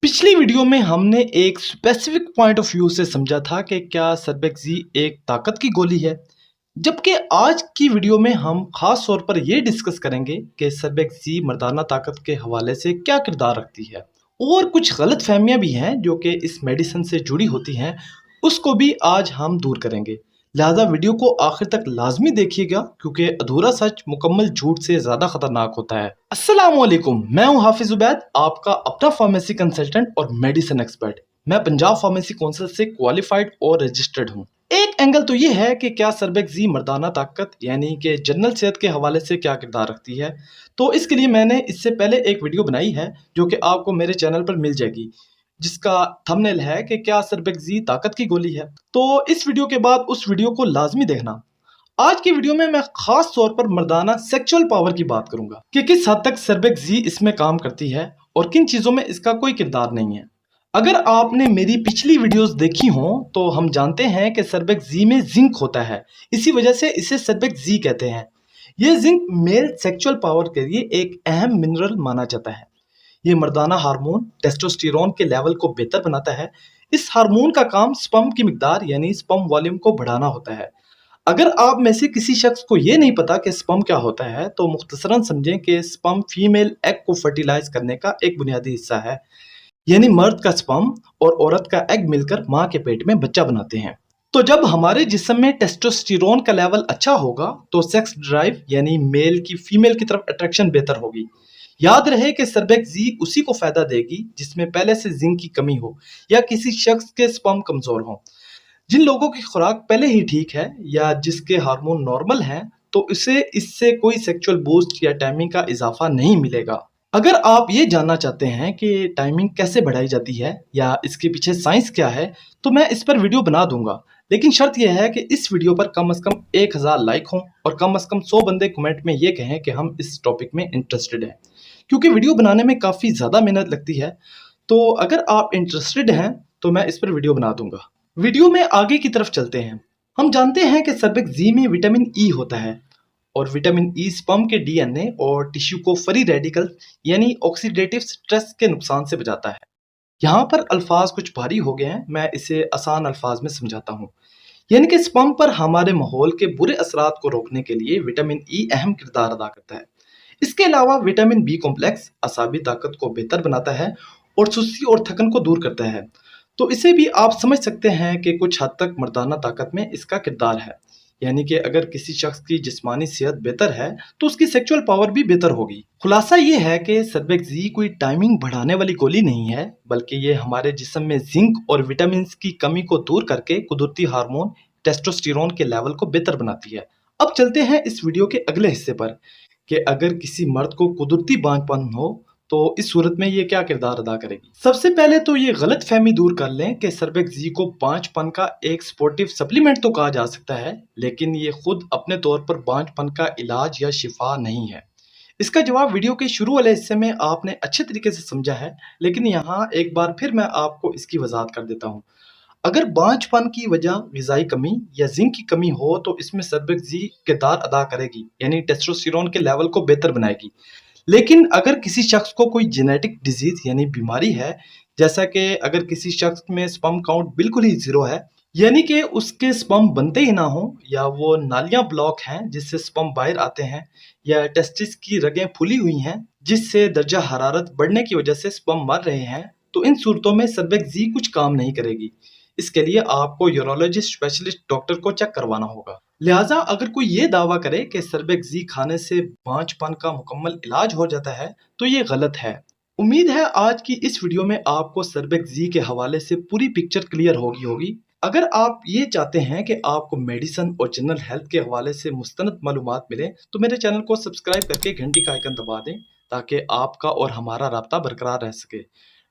पिछली वीडियो में हमने एक स्पेसिफिक पॉइंट ऑफ व्यू से समझा था कि क्या सर्बेक्सी एक ताकत की गोली है, जबकि आज की वीडियो में हम खास तौर पर यह डिस्कस करेंगे कि सर्बेक्सी मर्दाना ताकत के हवाले से क्या किरदार रखती है। और कुछ गलत फहमियां भी हैं जो कि इस मेडिसिन से जुड़ी होती हैं, उसको भी आज हम दूर करेंगे। लिहाजा वीडियो को आखिर तक लाजमी देखिएगा, क्योंकि अधूरा सच मुकम्मल झूठ से ज्यादा खतरनाक होता है। अस्सलाम वालेकुम, मैं हूं हाफिज उबैद, आपका अपना फार्मेसी कंसल्टेंट और मेडिसिन एक्सपर्ट। मैं पंजाब फार्मेसी काउंसिल से क्वालिफाइड और रजिस्टर्ड हूं। एक एंगल तो ये है कि क्या सर्बेक्सी मर्दाना ताकत यानी कि जनरल सेहत के हवाले से क्या किरदार रखती है। तो इसके लिए मैंने इससे पहले एक वीडियो बनाई है जो कि आपको मेरे चैनल पर मिल जाएगी, जिसका थंबनेल है कि क्या सर्बेक्सी ताकत की गोली है। तो इस वीडियो के बाद उस वीडियो को लाजमी देखना। आज की वीडियो में मैं खास तौर पर मर्दाना सेक्सुअल पावर की बात करूंगा कि किस हद तक सर्बेक्सी इसमें काम करती है और किन चीजों में इसका कोई किरदार नहीं है। अगर आपने मेरी पिछली वीडियोस देखी हो तो हम जानते हैं कि सर्बेक्सी में जिंक होता है, इसी वजह से इसे सर्बेक्सी कहते हैं। यह जिंक मेल सेक्सुअल पावर के लिए एक अहम मिनरल माना जाता है। ये मर्दाना हार्मोन टेस्टोस्टेरोन के लेवल को बेहतर बनाता है। इस हार्मोन का काम स्पर्म की मिकदार यानी स्पर्म वॉल्यूम को बढ़ाना होता है। अगर आप में से किसी शख्स को ये नहीं पता कि स्पर्म क्या होता है, तो मुख्तसरन समझें कि स्पर्म फीमेल एग को फर्टिलाइज करने का एक बुनियादी हिस्सा है। यानी मर्द का स्पर्म और औरत का एग मिलकर माँ के पेट में बच्चा बनाते हैं। तो जब हमारे जिस्म में टेस्टोस्टेरोन का लेवल अच्छा होगा तो सेक्स ड्राइव यानी मेल की फीमेल की तरफ अट्रैक्शन बेहतर होगी। याद रहे कि सर्बेक्सी उसी को फायदा देगी जिसमें पहले से जिंक की कमी हो या किसी शख्स के स्पर्म कमजोर हो। जिन लोगों की खुराक पहले ही ठीक है या जिसके हार्मोन नॉर्मल हैं, तो इसे इससे कोई सेक्सुअल बूस्ट या टाइमिंग का इजाफा नहीं मिलेगा। अगर आप ये जानना चाहते हैं कि टाइमिंग कैसे बढ़ाई जाती है या इसके पीछे साइंस क्या है, तो मैं इस पर वीडियो बना दूंगा। लेकिन शर्त यह है कि इस वीडियो पर कम से कम 1000 लाइक हों और कम से कम 100 बंदे कमेंट में ये कहें कि हम इस टॉपिक में इंटरेस्टेड हैं, क्योंकि वीडियो बनाने में काफ़ी ज़्यादा मेहनत लगती है। तो अगर आप इंटरेस्टेड हैं तो मैं इस पर वीडियो बना दूंगा। वीडियो में आगे की तरफ चलते हैं। हम जानते हैं कि सर्बेक्सी में विटामिन ई होता है और विटामिन ई स्पर्म के डीएनए और टिश्यू को फ्री रेडिकल यानी ऑक्सीडेटिव स्ट्रेस के नुकसान से बचाता है। यहाँ पर अल्फाज कुछ भारी हो गए हैं, मैं इसे आसान अल्फाज में समझाता हूँ। यानी कि स्पर्म पर हमारे माहौल के बुरे असरात को रोकने के लिए विटामिन ई अहम किरदार अदा करता है। इसके अलावा विटामिन बी कॉम्प्लेक्स असाबी ताकत को बेहतर बनाता है और सुस्ती और थकन को दूर करता है। तो इसे भी आप समझ सकते हैं कि कुछ हद तक मर्दाना ताकत में इसका किरदार है। यानी कि अगर किसी शख्स की जिस्मानी सेहत बेहतर है तो उसकी सेक्सुअल पावर भी बेहतर होगी। खुलासा ये है कि सर्बेक्सी कोई टाइमिंग बढ़ाने वाली गोली नहीं है, बल्कि ये हमारे जिस्म में जिंक और विटामिन की कमी को दूर करके कुदरती हार्मोन टेस्टोस्टेरोन के लेवल को बेहतर बनाती है। अब चलते हैं इस वीडियो के अगले हिस्से पर कि अगर किसी मर्द को कुदरती बांझपन हो तो इस सूरत में ये क्या किरदार अदा करेगी। सबसे पहले तो ये गलत फहमी दूर कर लें कि सर्बेक्सी को बांझपन का एक स्पोर्टिव सप्लीमेंट तो कहा जा सकता है, लेकिन ये खुद अपने तौर पर बांझपन का इलाज या शिफा नहीं है। इसका जवाब वीडियो के शुरू वाले हिस्से में आपने अच्छे तरीके से समझा है, लेकिन यहाँ एक बार फिर मैं आपको इसकी वजाहत कर देता हूँ। अगर बांझपन की वजह ग़िज़ाई कमी या जिंक की कमी हो तो इसमें सर्बेक्सी किरदार अदा करेगी, यानी टेस्टोस्टेरोन के लेवल को बेहतर बनाएगी। लेकिन अगर किसी शख्स को कोई जेनेटिक डिजीज यानी बीमारी है, जैसा कि अगर किसी शख्स में स्पर्म काउंट बिल्कुल ही जीरो है, यानी कि उसके स्पर्म बनते ही ना हो, या वो नालियां ब्लॉक हैं जिससे स्पर्म बाहर आते हैं, या टेस्टिस की रगें फूली हुई हैं जिससे दर्जा हरारत बढ़ने की वजह से स्पर्म मर रहे हैं, तो इन सूरतों में सर्बेक्सी कुछ काम नहीं करेगी। इसके लिए आपको यूरोलॉजिस्ट स्पेशलिस्ट डॉक्टर को चेक करवाना होगा। लिहाजा अगर कोई ये दावा करे कि सर्बेक्सी खाने से बांझपन का मुकम्मल इलाज हो जाता है तो ये गलत है। उम्मीद है आज की इस वीडियो में आपको सर्बेक्सी के हवाले से पूरी पिक्चर क्लियर होगी। अगर आप ये चाहते हैं कि आपको मेडिसिन और जनरल हेल्थ के हवाले से मुस्तनद मालूमात मिले तो मेरे चैनल को सब्सक्राइब करके घंटी का आइकन दबा दें, ताकि आपका और हमारा राब्ता बरकरार रह सके।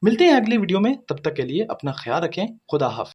मिलते हैं अगली वीडियो में, तब तक के लिए अपना ख्याल रखें। खुदा हाफ़िज़।